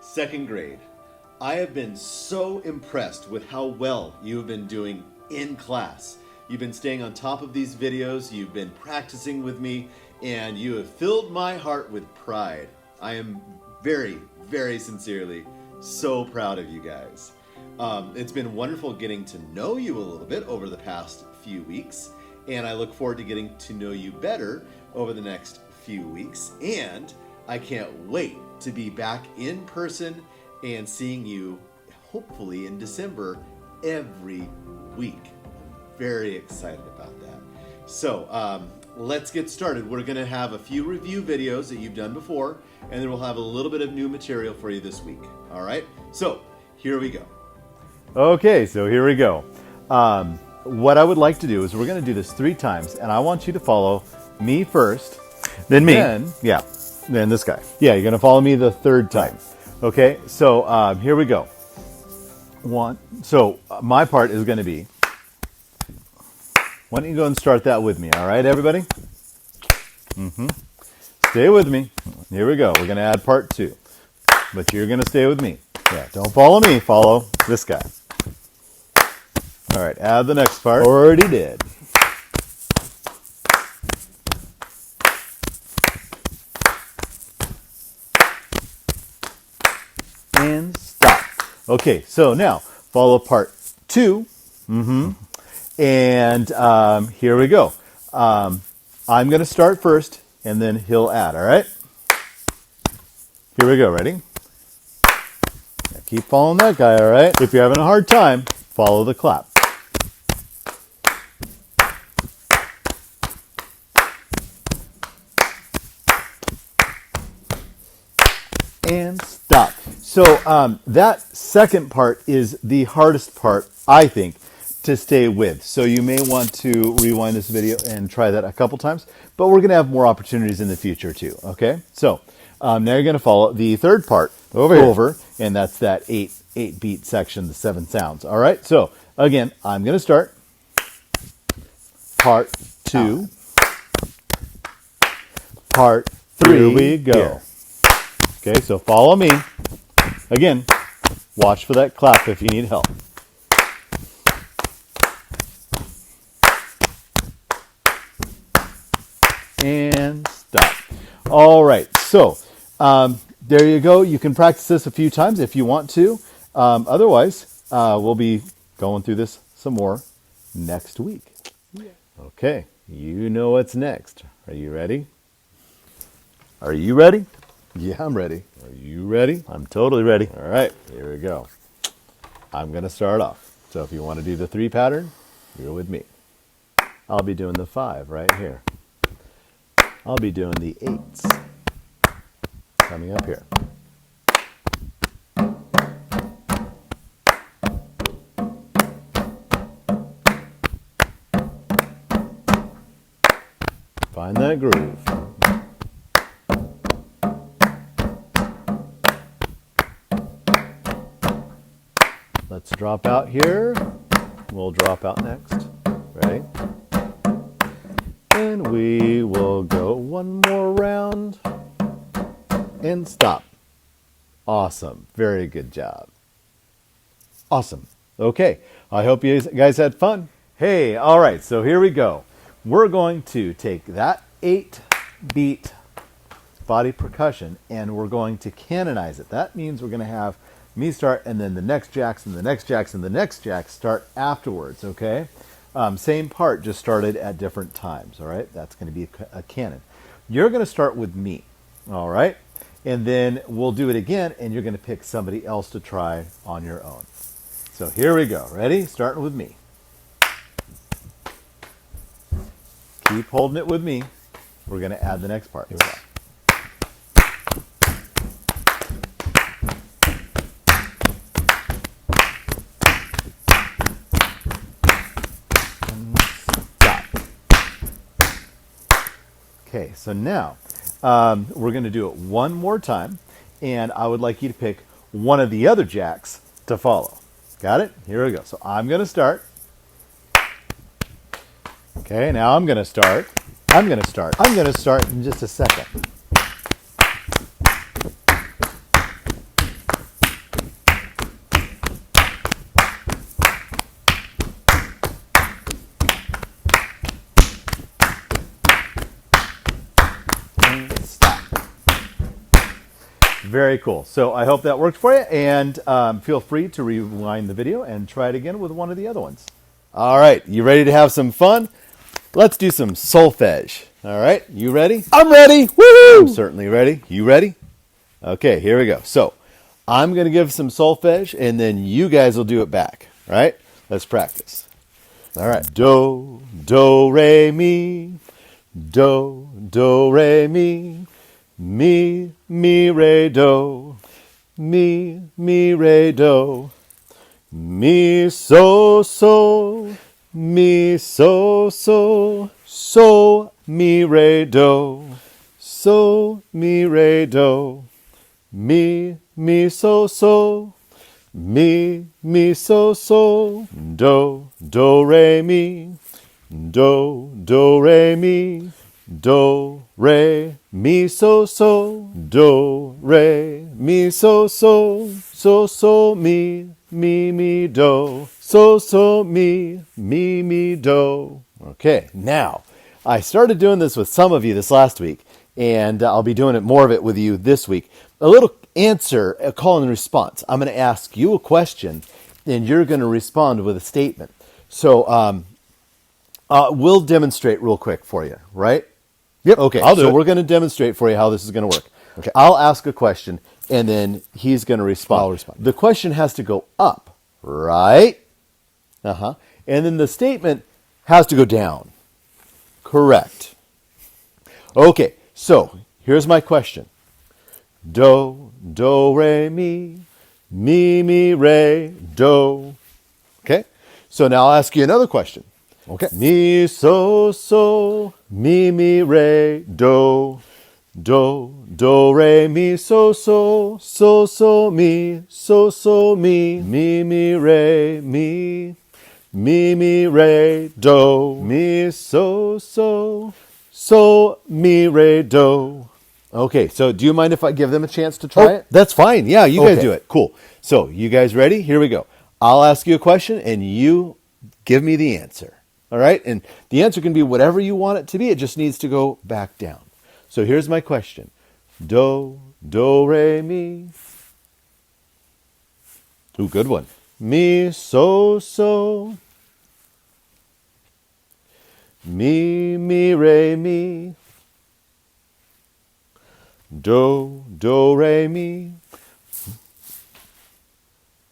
Second grade. I have been so impressed with how well you have been doing in class. You've been staying on top of these videos, you've been practicing with me, and you have filled my heart with pride. I am very, very sincerely so proud of you guys. It's been wonderful getting to know you a little bit over the past few weeks, and I look forward to getting to know you better over the next few weeks, and I can't wait to be back in person and seeing you hopefully in December every week. I'm very excited about that. So let's get started. We're going to have a few review videos that you've done before, and then we'll have a little bit of new material for you this week. All right, so here we go. Okay, so here we go. What I would like to do is we're going to do this 3 times, and I want you to follow me first. Then me. Then this guy. Yeah, you're going to follow me the 3rd time. Okay, so here we go. My part is going to be, why don't you go and start that with me, all right, everybody? Stay with me. Here we go. We're going to add part 2, but you're going to stay with me. Yeah, don't follow me, follow this guy. All right, add the next part. Already did. And stop. Okay, so now follow part 2. And here we go. I'm going to start first, and then he'll add, all right? Here we go, ready? Now keep following that guy, all right? If you're having a hard time, follow the clap. And stop. So that second part is the hardest part, I think, to stay with. So you may want to rewind this video and try that a couple times, but we're going to have more opportunities in the future too, okay? So now you're going to follow the 3rd part over, and that's that 8 beat section, the 7 sounds. All right, so again, I'm going to start part 2, part 3. Here we go. Here. Okay, so follow me. Again, watch for that clap if you need help. And stop. All right, so there you go. You can practice this a few times if you want to. Otherwise, we'll be going through this some more next week. Okay, you know what's next. Are you ready? Are you ready? Yeah, I'm ready. Are you ready? I'm totally ready. All right, here we go. I'm going to start off. So if you want to do the 3 pattern, you're with me. I'll be doing the 5 right here. I'll be doing the 8s coming up here. Find that groove. Let's drop out here. We'll drop out next. Ready? And we will go one more round and stop. Awesome. Very good job. Awesome. Okay. I hope you guys had fun. Hey, all right. So here we go. We're going to take that 8-beat body percussion and we're going to canonize it. That means we're going to have me start, and then the next jacks, and the next jacks, and the next jacks start afterwards, okay? Same part, just started at different times, all right? That's going to be a canon. You're going to start with me, all right? And then we'll do it again, and you're going to pick somebody else to try on your own. So here we go. Ready? Starting with me. Keep holding it with me. We're going to add the next part. Here we go. Okay, so now we're going to do it one more time, and I would like you to pick one of the other jacks to follow. Got it? Here we go. So I'm going to start. Okay, now I'm going to start. I'm going to start in just a second. Very cool. So I hope that worked for you, and feel free to rewind the video and try it again with one of the other ones. All right, you ready to have some fun? Let's do some solfege. All right, you ready? I'm ready. Woohoo! I'm certainly ready. You ready? Okay, here we go. So I'm going to give some solfege, and then you guys will do it back. All right, let's practice. All right, do, re, mi, do, re, mi, re, do, mi, re, do, mi, so, mi, so, mi, re, do, so, mi, re, do, mi, so, mi, so, do, re, mi, do, re, mi, do, re, mi, so, do, re, mi, so, mi, do, so, mi, do. Okay, now, I started doing this with some of you this last week, and I'll be doing more of it with you this week. A little answer, a call and response. I'm going to ask you a question, and you're going to respond with a statement. So we'll demonstrate real quick for you, right? Yep. Okay, I'll do so it. we're going to demonstrate for you how this is going to work. Okay. I'll ask a question, and then he's going to respond. I'll respond. The question has to go up, right? Uh-huh. And then the statement has to go down. Correct. Okay, so here's my question. Do, re, mi, re, do. Okay, so now I'll ask you another question. Okay. Mi, so, mi, re, do, re, mi, so, mi, re, mi, re, do, mi, so, mi, re, do. Okay, so do you mind if I give them a chance to try it? That's fine. Yeah, you guys Okay, do it. Cool. So, you guys ready? Here we go. I'll ask you a question, and you give me the answer. All right? And the answer can be whatever you want it to be. It just needs to go back down. So, here's my question. Do, re, mi. Ooh, good one. Mi, so. Mi, re, mi. Do, re, mi.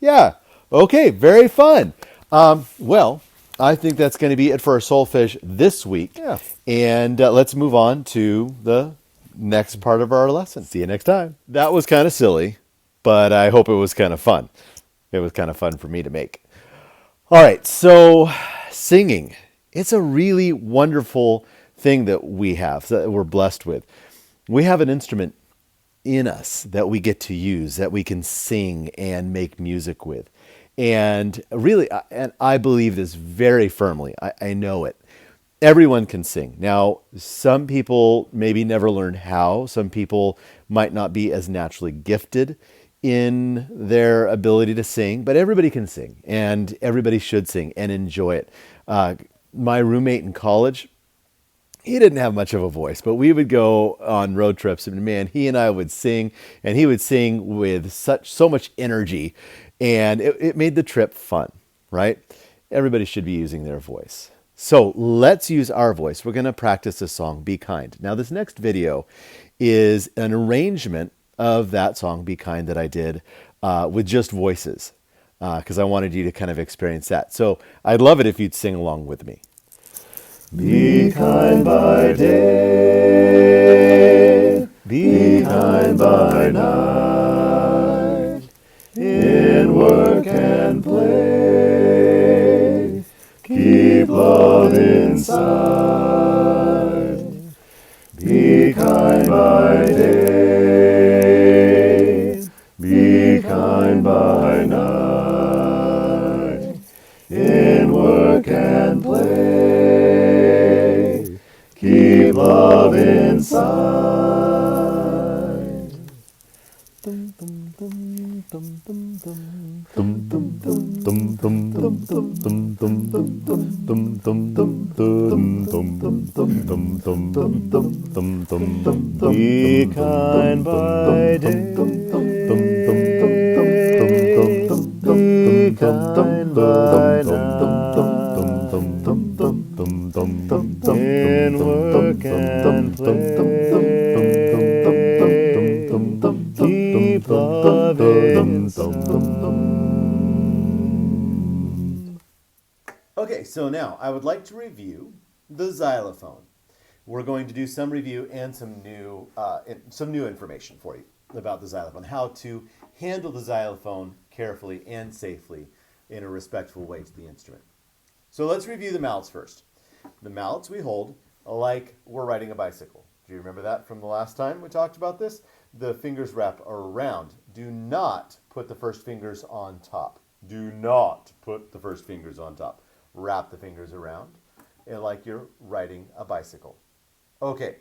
Yeah. Okay. Very fun. Well, I think that's going to be it for our solfege this week. Yeah. And let's move on to the next part of our lesson. See you next time. That was kind of silly, but I hope it was kind of fun. It was kind of fun for me to make. All right. So singing, it's a really wonderful thing that we have, that we're blessed with. We have an instrument in us that we get to use, that we can sing and make music with. And really, and I believe this very firmly, I know it. Everyone can sing. Now, some people maybe never learned how. Some people might not be as naturally gifted in their ability to sing, but everybody can sing, and everybody should sing and enjoy it. My roommate in college, he didn't have much of a voice, but we would go on road trips, and man, he and I would sing, and he would sing with so much energy, and it made the trip fun, right? Everybody should be using their voice. So let's use our voice. We're going to practice the song, Be Kind. Now, this next video is an arrangement of that song, Be Kind, that I did with just voices, because I wanted you to kind of experience that. So I'd love it if you'd sing along with me. Be kind by day, be kind by night, in work and play, keep love inside. Be kind by day, be kind by night, in work and play, keep love inside. Dum, dum, dum, dum, dum, dum. Dum, dum, dum, dum, dum, dum, dum, dum, dum, dum, dum, dum, dum, dum, dum, dum, dum, dum, dum, dum. Be kind by day. Be kind by night. In work and play. Keep love inside. Okay, so now I would like to review the xylophone. We're going to do some review and some new information for you about the xylophone, how to handle the xylophone carefully and safely in a respectful way to the instrument. So let's review the mallets first. The mallets we hold like we're riding a bicycle. Do you remember that from the last time we talked about this? The fingers wrap around. Do not put the first fingers on top. Do not put the first fingers on top. Wrap the fingers around like you're riding a bicycle. Okay,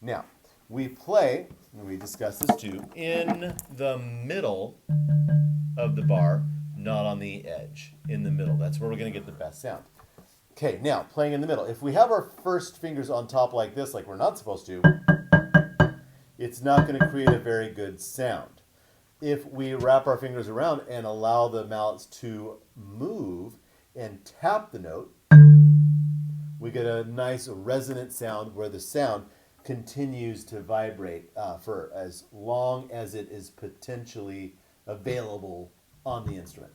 now we play, and we discussed this too, in the middle of the bar, not on the edge, in the middle. That's where we're going to get the best sound. Okay, now playing in the middle. If we have our first fingers on top like this, like we're not supposed to, it's not going to create a very good sound. If we wrap our fingers around and allow the mallets to move and tap the note, we get a nice resonant sound where the sound continues to vibrate for as long as it is potentially available on the instrument.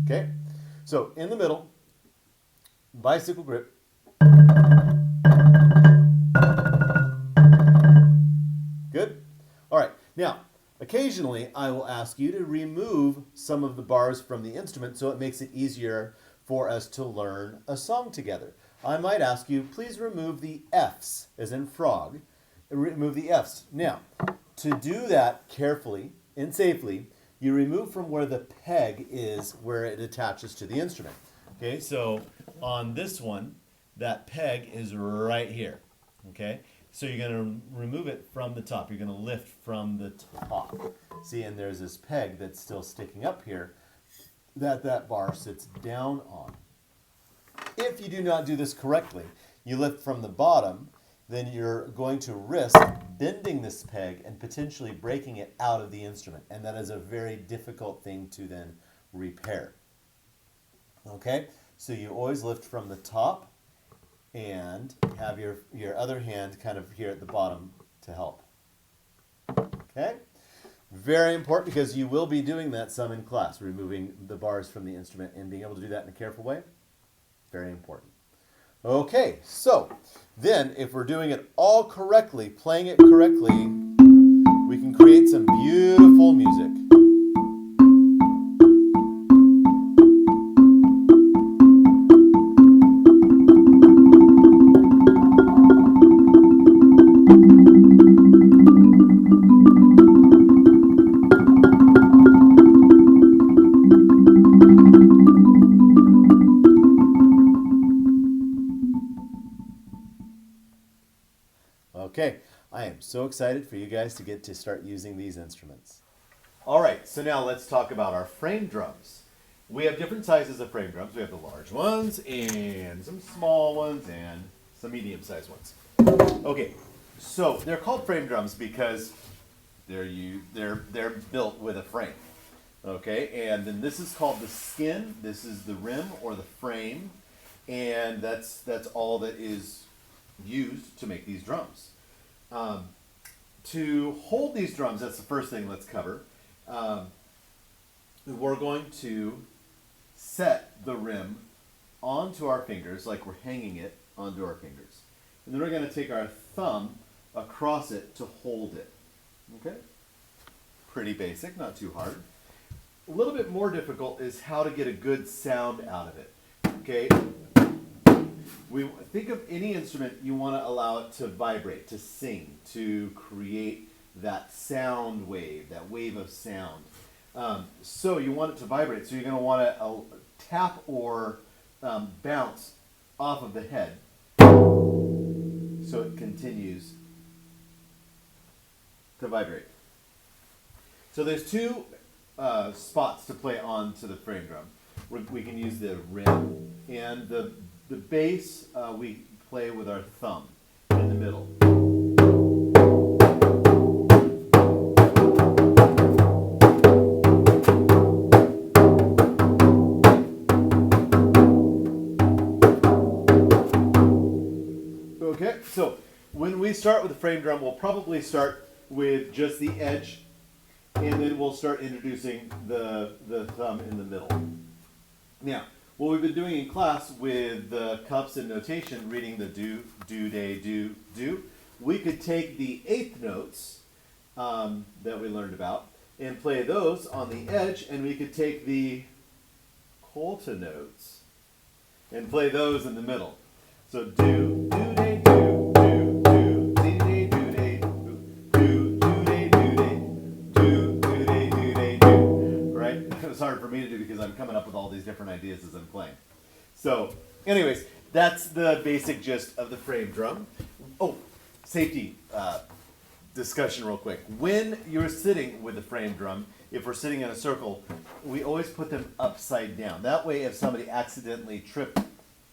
Okay, so in the middle, bicycle grip. Good? All right, now, occasionally I will ask you to remove some of the bars from the instrument so it makes it easier for us to learn a song together. I might ask you, please remove the F's, as in frog. Remove the F's. Now, to do that carefully and safely, you remove from where the peg is, where it attaches to the instrument. Okay, so on this one, that peg is right here. Okay, so you're going to remove it from the top. You're going to lift from the top. See, and there's this peg that's still sticking up here that bar sits down on. If you do not do this correctly, you lift from the bottom, then you're going to risk bending this peg and potentially breaking it out of the instrument. And that is a very difficult thing to then repair. Okay, so you always lift from the top and have your other hand kind of here at the bottom to help. Okay, very important because you will be doing that some in class, removing the bars from the instrument and being able to do that in a careful way. Very important. Okay, so then if we're doing it all correctly, playing it correctly, we can create some beautiful music. Okay, I am so excited for you guys to get to start using these instruments. All right, so now let's talk about our frame drums. We have different sizes of frame drums. We have the large ones and some small ones and some medium-sized ones. Okay, so they're called frame drums because they're built with a frame. Okay, and then this is called the skin. This is the rim or the frame, and that's all that is used to make these drums. To hold these drums, that's the first thing let's cover. We're going to set the rim onto our fingers like we're hanging it onto our fingers. And then we're going to take our thumb across it to hold it. Okay? Pretty basic, not too hard. A little bit more difficult is how to get a good sound out of it. Okay? We think of any instrument, you want to allow it to vibrate, to sing, to create that sound wave, that wave of sound. So you want it to vibrate, so you're going to want to tap or bounce off of the head so it continues to vibrate. So there's two spots to play on to the frame drum. We can use the rim and the the bass we play with our thumb in the middle. Okay, so when we start with the frame drum, we'll probably start with just the edge, and then we'll start introducing the thumb in the middle. Now, what we've been doing in class with the cups and notation, reading the do, day, do, we could take the eighth notes that we learned about and play those on the edge, and we could take the quarter notes and play those in the middle. So do, day, do, day, do, day, do, day, do, day, do. Right? It was hard for me to do because I'm coming up with all these different ideas as I'm playing. So, anyways, that's the basic gist of the frame drum. Oh, safety discussion real quick. When you're sitting with the frame drum, if we're sitting in a circle, we always put them upside down. That way, if somebody accidentally tripped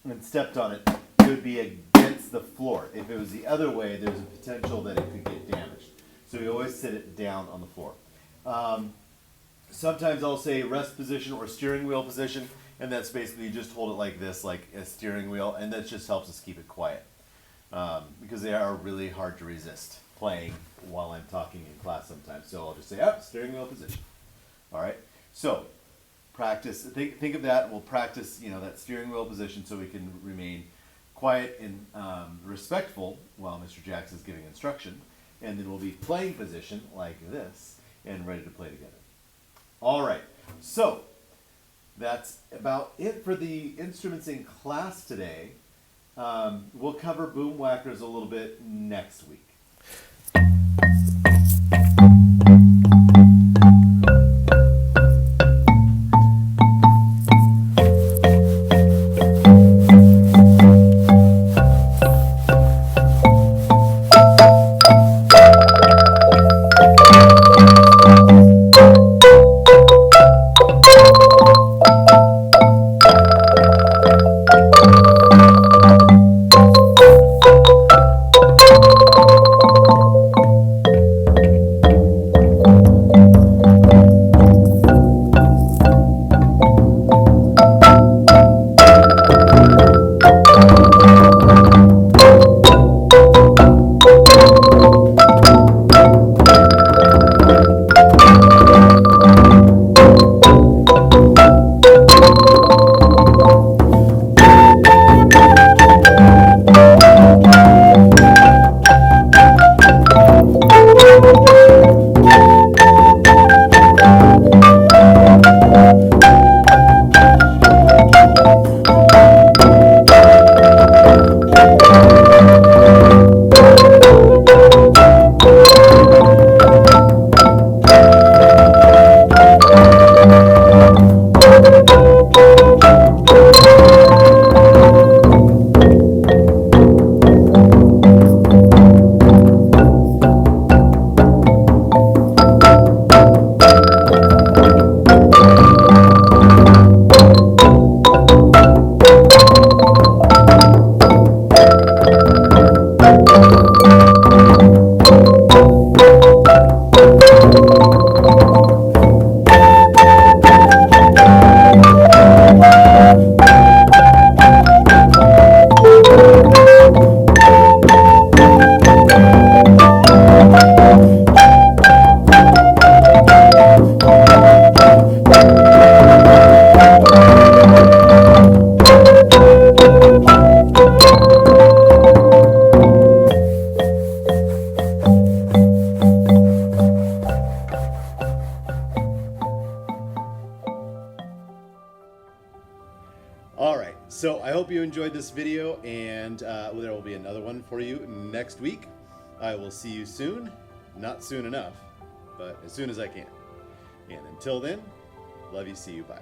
and stepped on it, it would be against the floor. If it was the other way, there's a potential that it could get damaged. So we always sit it down on the floor. Sometimes I'll say rest position or steering wheel position, and that's basically you just hold it like this, like a steering wheel, and that just helps us keep it quiet. Because they are really hard to resist playing while I'm talking in class sometimes. So I'll just say, steering wheel position. All right. So practice. Think of that. We'll practice, that steering wheel position so we can remain quiet and respectful while Mr. Jax is giving instruction. And then we'll be playing position like this and ready to play together. All right. So that's about it for the instruments in class today. We'll cover boom whackers a little bit next week. All right, so I hope you enjoyed this video, and there will be another one for you next week. I will see you soon. Not soon enough, but as soon as I can. And until then, love you, see you, bye.